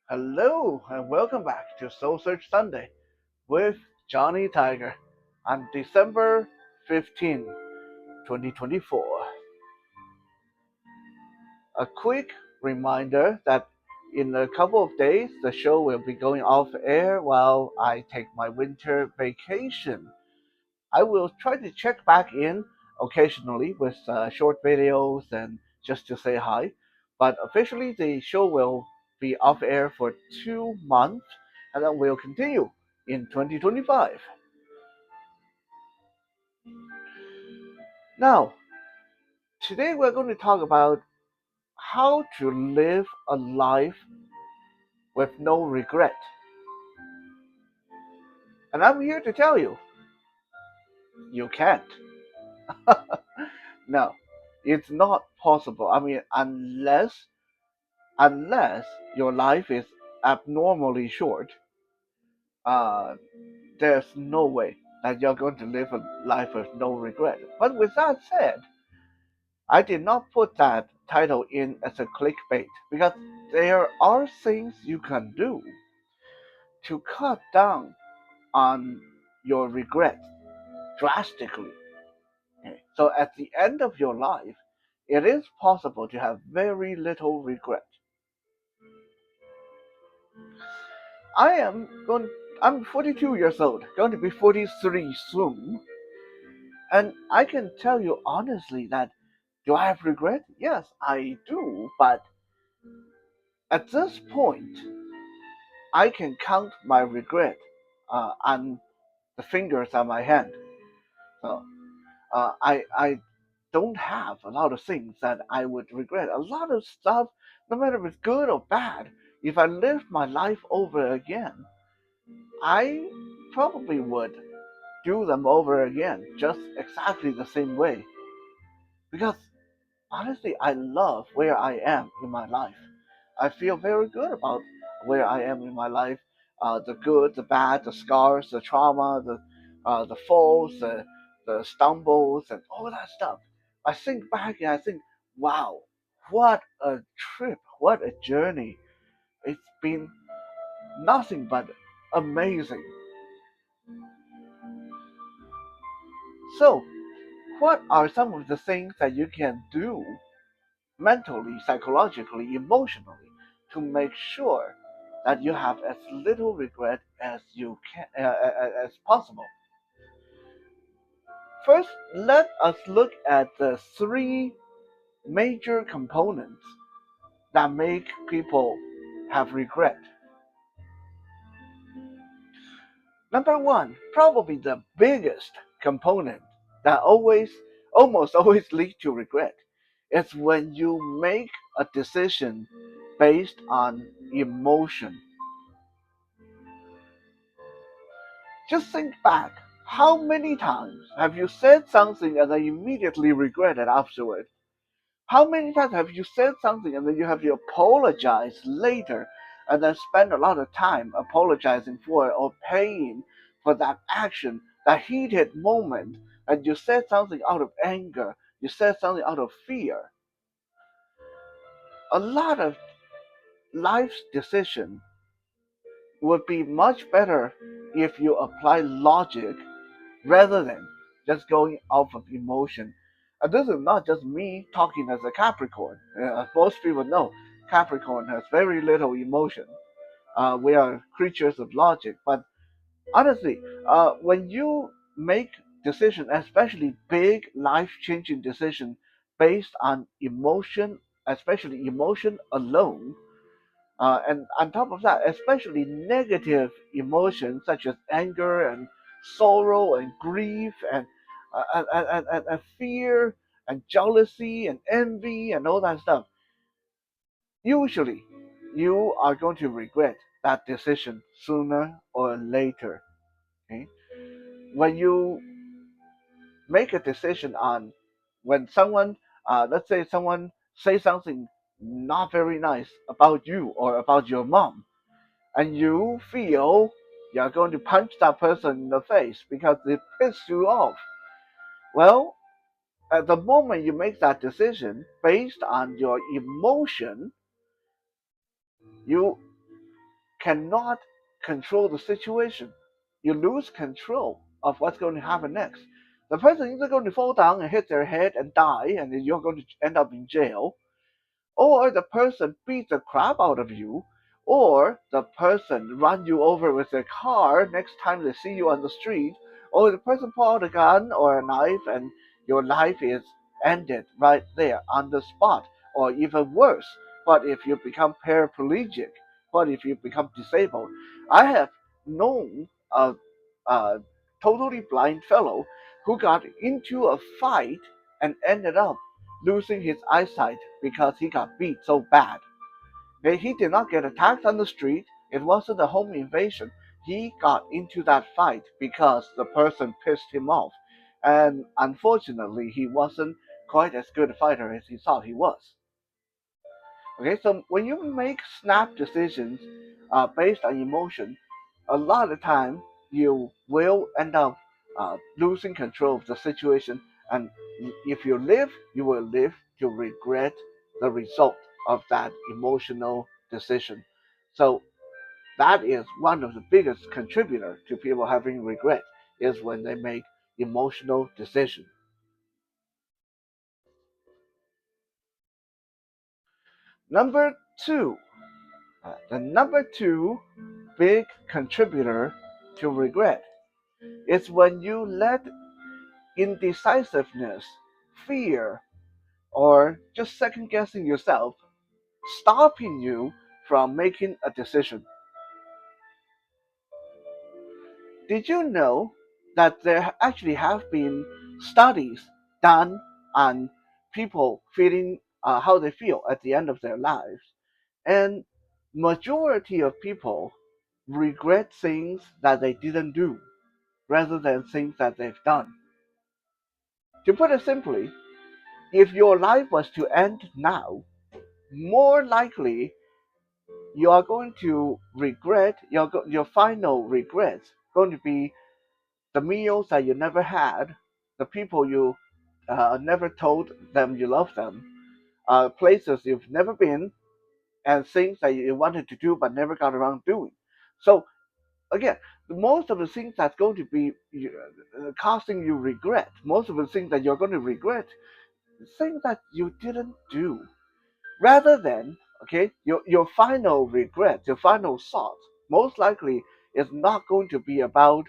Hello and welcome back to Soul Search Sunday with Johnny Tiger on December 15, 2024. A quick reminder that in a couple of days the show will be going off air while I take my winter vacation. I will try to check back in occasionally with short videos and just to say hi. But officially, the show will be off air for 2 months and then will continue in 2025. Now, today we're going to talk about how to live a life with no regret. And I'm here to tell you, you can't. No, it's not possible. I mean, unless your life is abnormally short, uh, there's no way that you're going to live a life with no regret. But with that said, I did not put that title in as a clickbait because there are things you can do to cut down on your regret drastically. Okay? So at the end of your life, it is possible to have very little regret. I am going. I'm 42 years old, going to be 43 soon, and I can tell you honestly that do I have regret? Yes, I do, but at this point, I can count my regret on the fingers on my hand. So I don't have a lot of things that I would regret. A lot of stuff, no matter if it's good or bad, if I lived my life over again, I probably would do them over again, just exactly the same way. Because honestly, I love where I am in my life. I feel very good about where I am in my life. The good, the bad, the scars, the trauma, the falls, the stumbles, and all that stuff. I think back and I think, wow, what a trip, what a journey. It's been nothing but amazing. So, what are some of the things that you can do mentally, psychologically, emotionally to make sure that you have as little regret as you can as possible? First, let us look at the three major components that make people have regret. Number one, probably the biggest component that almost always leads to regret is when you make a decision based on emotion. Just think back. How many times have you said something and then immediately regretted afterward? How many times have you said something and then you have to apologize later and then spend a lot of time apologizing for it or paying for that action, that heated moment, and you said something out of anger, you said something out of fear? A lot of life's decision would be much better if you apply logic rather than just going off of emotion. And this is not just me talking as a Capricorn. As most people know, Capricorn has very little emotion. We are creatures of logic. But honestly, when you make decision, especially big life-changing decision, based on emotion, especially emotion alone, and on top of that, especially negative emotions such as anger and sorrow and grief and fear and jealousy and envy and all that stuff, usually you are going to regret that decision sooner or later. Okay? When you make a decision on when someone, let's say someone say something not very nice about you or about your mom, and you feel you're going to punch that person in the face because it pissed you off. Well, at the moment you make that decision based on your emotion, you cannot control the situation. You lose control of what's going to happen next. The person is either going to fall down and hit their head and die, and then you're going to end up in jail, or the person beats the crap out of you, or the person run you over with their car next time they see you on the street, or the person pull out a gun or a knife and your life is ended right there on the spot, or even worse. What if you become paraplegic? What if you become disabled? I have known a totally blind fellow who got into a fight and ended up losing his eyesight because he got beat so bad. He did not get attacked on the street. It wasn't a home invasion. He got into that fight because the person pissed him off. And unfortunately, he wasn't quite as good a fighter as he thought he was. Okay, so when you make snap decisions based on emotion, a lot of time you will end up losing control of the situation, and if you live, you will live to regret the result of that emotional decision. So that is one of the biggest contributor to people having regret is when they make emotional decisions. Number two, the number two big contributor to regret is when you let indecisiveness, fear, or just second guessing yourself stopping you from making a decision. Did you know that there actually have been studies done on people feeling how they feel at the end of their lives, and majority of people regret things that they didn't do rather than things that they've done. To put it simply, if your life was to end now, more likely you are going to regret your final regrets going to be the meals that you never had, the people you never told them you love them, places you've never been, and things that you wanted to do but never got around doing. So again, most of the things that's going to be causing you regret, most of the things that you're going to regret, things that you didn't do, rather than okay, your final regret, your final thought, most likely is not going to be about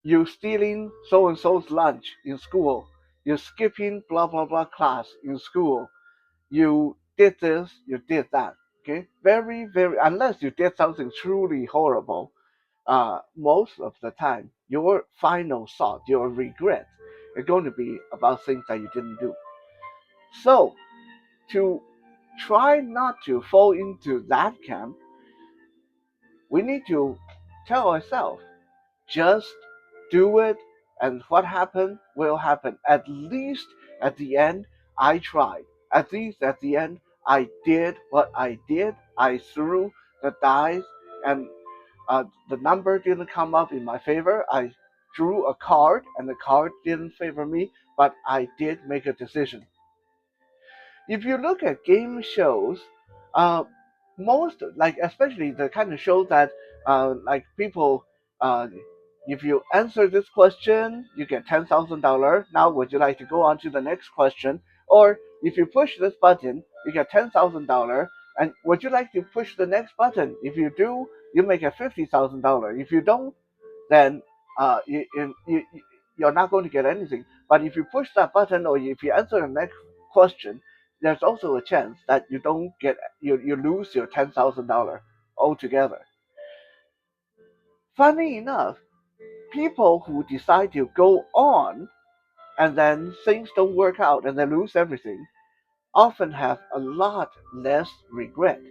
you stealing so and so's lunch in school, you skipping blah blah blah class in school, you did this, you did that. Okay, very unless you did something truly horrible, most of the time, your final thought, your regret, is going to be about things that you didn't do. So, to try not to fall into that camp, we need to tell ourselves just do it, and what happened will happen. At least at the end, I tried. At least at the end, I did what I did. I threw the dice, and the number didn't come up in my favor. I drew a card, and the card didn't favor me, but I did make a decision. If you look at game shows, uh, most like especially the kind of shows that like people, uh, if you answer this question, you get $10,000. Now, would you like to go on to the next question? Or if you push this button, you get $10,000. And would you like to push the next button? If you do, you make a $50,000. If you don't, then you're not going to get anything. But if you push that button or if you answer the next question, there's also a chance that you don't get you lose your $10,000 altogether. Funny enough, people who decide to go on and then things don't work out and they lose everything often have a lot less regret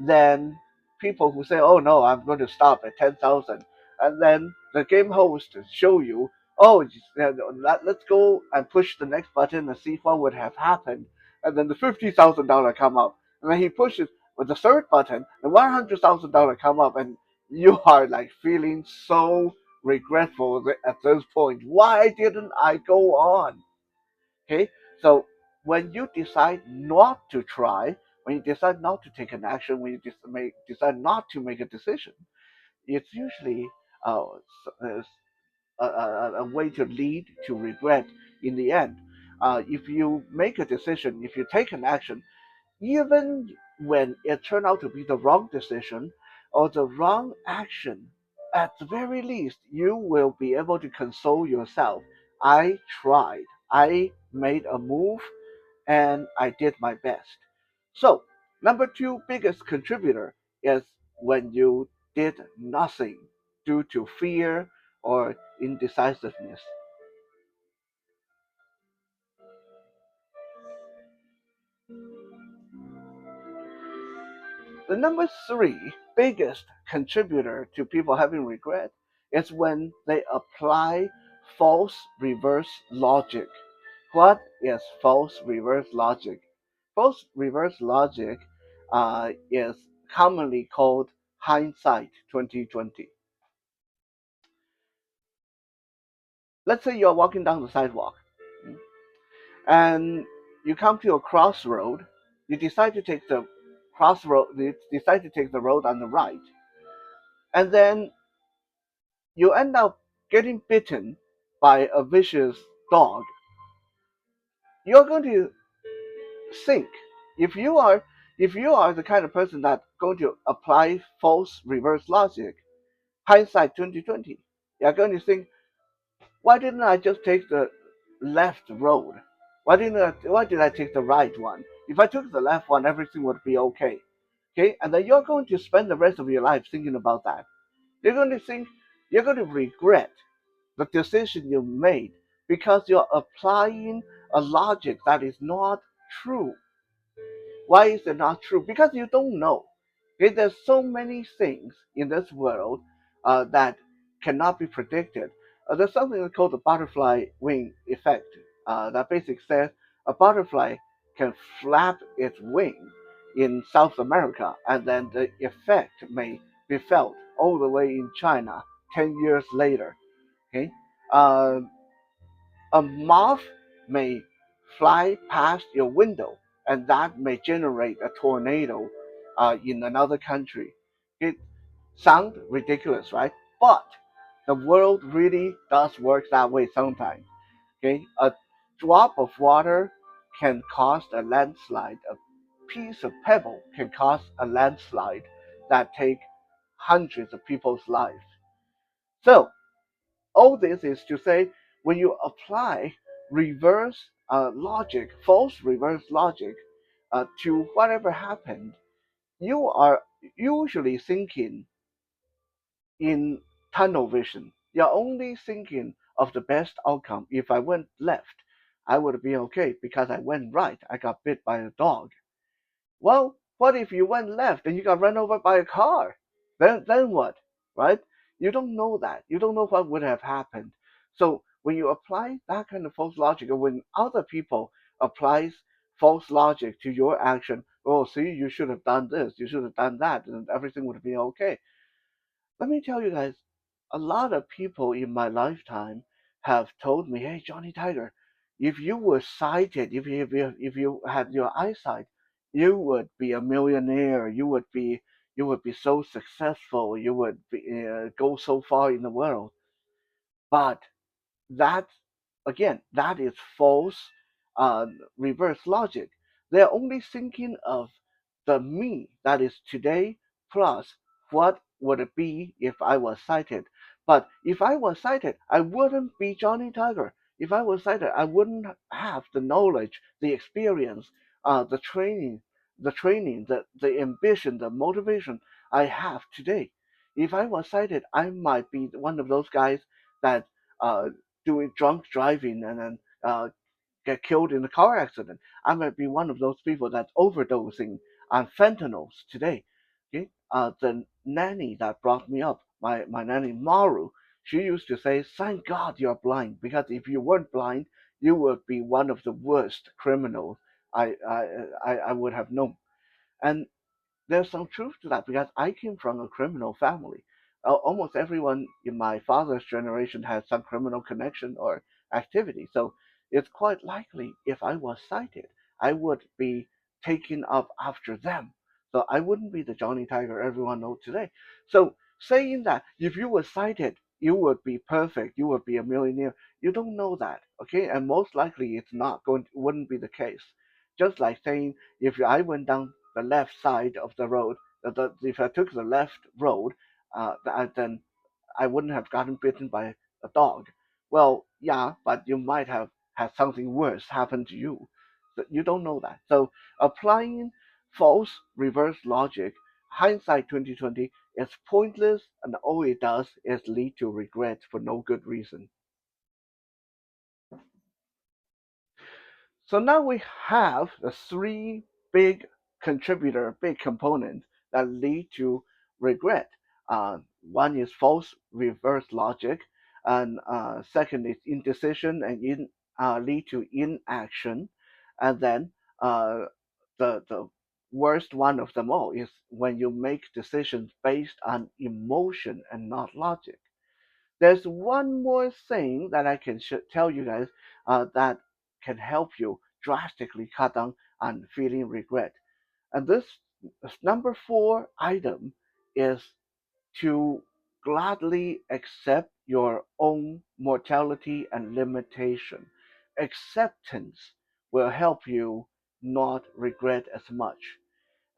than people who say, "Oh no, I'm going to stop at 10,000," and then the game host show you, "Oh, let's go and push the next button and see what would have happened," and then the $50,000 come up, and then he pushes with the third button, the $100,000 come up, and you are like feeling so regretful at this point. Why didn't I go on? Okay, so when you decide not to try, When you decide not to take an action, when you decide not to make a decision, it's usually uh, a way to lead to regret in the end. If you make a decision, if you take an action, even when it turned out to be the wrong decision or the wrong action, at the very least, you will be able to console yourself. I tried, I made a move, and I did my best. So, number two biggest contributor is when you did nothing due to fear or indecisiveness. The number three biggest contributor to people having regret is when they apply false reverse logic. What is false reverse logic? False reverse logic is commonly called hindsight 2020. Let's say you're walking down the sidewalk and you come to a crossroad. You decide to take the you decide to take the road on the right, and then you end up getting bitten by a vicious dog. You're going to think if you are if you are the kind of person that's going to apply false reverse logic, hindsight 2020, you're going to think, why didn't I just take the left road? Why did I take the right one? If I took the left one, everything would be okay. Okay, and then you're going to spend the rest of your life thinking about that. You're going to think, you're going to regret the decision you made because you're applying a logic that is not true. Why is it not true? Because you don't know. Okay? There's so many things in this world that cannot be predicted. There's something called the butterfly wing effect that basically says a butterfly can flap its wing in South America, and then the effect may be felt all the way in China 10 years later. Okay, uh, a moth may fly past your window, and that may generate a tornado in another country. It sounds ridiculous, right? But the world really does work that way sometimes. Okay, a drop of water can cause a landslide. A piece of pebble can cause a landslide that take hundreds of people's lives. So all this is to say, when you apply reverse logic, false reverse logic, to whatever happened, you are usually thinking in tunnel vision. You're only thinking of the best outcome. If I went left, I would be okay because I went right. I got bit by a dog. Well, what if you went left and you got run over by a car? Then what? Right? You don't know that. You don't know what would have happened. So when you apply that kind of false logic, or when other people applies false logic to your action, oh, see, you should have done this, you should have done that, and everything would have been okay. Let me tell you guys, a lot of people in my lifetime have told me, "Hey, Johnny Tiger, if you were sighted, if you had your eyesight, you would be a millionaire. You would be so successful. You would go so far in the world." But that again, that is false reverse logic. They're only thinking of the me that is today plus what would it be if I was sighted. But if I was sighted, I wouldn't be Johnny Tiger. If I was sighted, I wouldn't have the knowledge, the experience, the ambition, the motivation I have today. If I was sighted, I might be one of those guys that uh, doing drunk driving and then get killed in a car accident. I might be one of those people that's overdosing on fentanyls today. Okay? The nanny that brought me up, my nanny Maru, she used to say, "Thank God you're blind, because if you weren't blind, you would be one of the worst criminals I would have known." And there's some truth to that because I came from a criminal family. Almost everyone in my father's generation had some criminal connection or activity. So it's quite likely if I was sighted, I would be taking up after them. So I wouldn't be the Johnny Tiger everyone knows today. So saying that if you were sighted, you would be perfect, you would be a millionaire, you don't know that, okay? And most likely it's not going, wouldn't be the case. Just like saying if I went down the left side of the road, if I took the left road, then I wouldn't have gotten bitten by a dog. Well, yeah, but you might have had something worse happen to you. So you don't know that. So applying false reverse logic, hindsight 2020, is pointless, and all it does is lead to regret for no good reason. So now we have the three big components that lead to regret. One is false reverse logic, and second is indecision and lead to inaction, and then the worst one of them all is when you make decisions based on emotion and not logic. There's one more thing that I can tell you guys that can help you drastically cut down on feeling regret. And this number four item is to gladly accept your own mortality and limitation. Acceptance will help you not regret as much.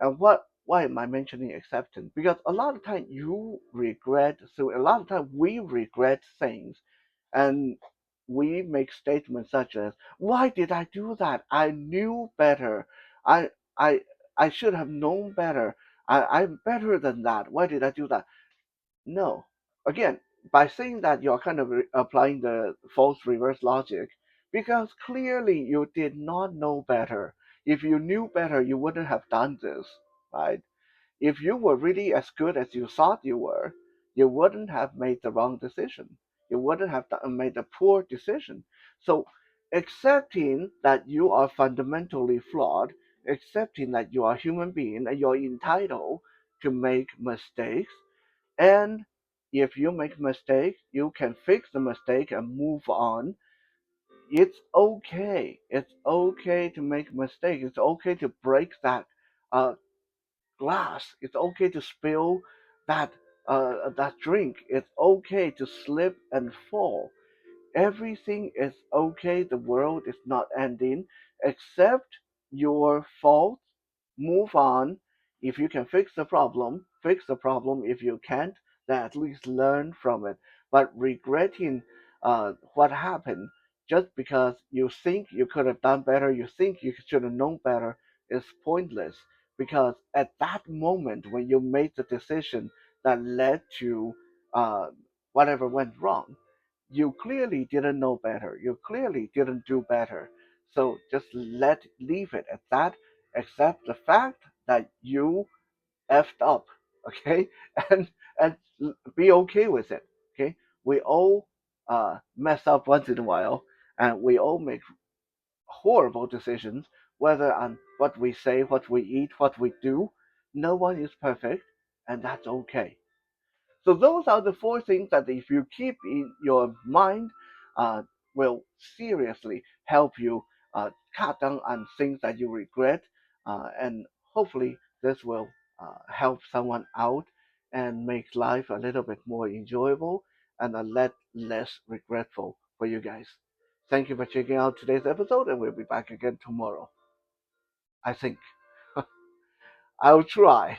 And why am I mentioning acceptance? Because a lot of time you regret, so a lot of time we regret things, and we make statements such as, "Why did I do that? I knew better. I I I should have known better. I'm better than that. Why did I do that?" No. Again, by saying that, you're kind of applying the false reverse logic because clearly you did not know better. If you knew better, you wouldn't have done this, right? If you were really as good as you thought you were, you wouldn't have made the wrong decision. You wouldn't have made a poor decision. So, accepting that you are fundamentally flawed, accepting that you are a human being and you're entitled to make mistakes, and if you make a mistake, you can fix the mistake and move on. It's okay. It's okay to make a mistake. It's okay to break that uh, glass. It's okay to spill that drink. It's okay to slip and fall. Everything is okay. The world is not ending. Accept your fault, move on. If you can fix the problem, fix the problem. If you can't, then at least learn from it. But regretting what happened just because you think you could have done better, you think you should have known better, is pointless. Because at that moment when you made the decision that led to uh, whatever went wrong, you clearly didn't know better. You clearly didn't do better. So just leave it at that. Accept the fact that you effed up, okay, and be okay with it. Okay, we all mess up once in a while, and we all make horrible decisions, whether on what we say, what we eat, what we do. No one is perfect, and that's okay. So those are the four things that if you keep in your mind, uh, will seriously help you cut down on things that you regret, and hopefully this will help someone out and make life a little bit more enjoyable and a lot less regretful for you guys. Thank you for checking out today's episode, and we'll be back again tomorrow. I think I'll try.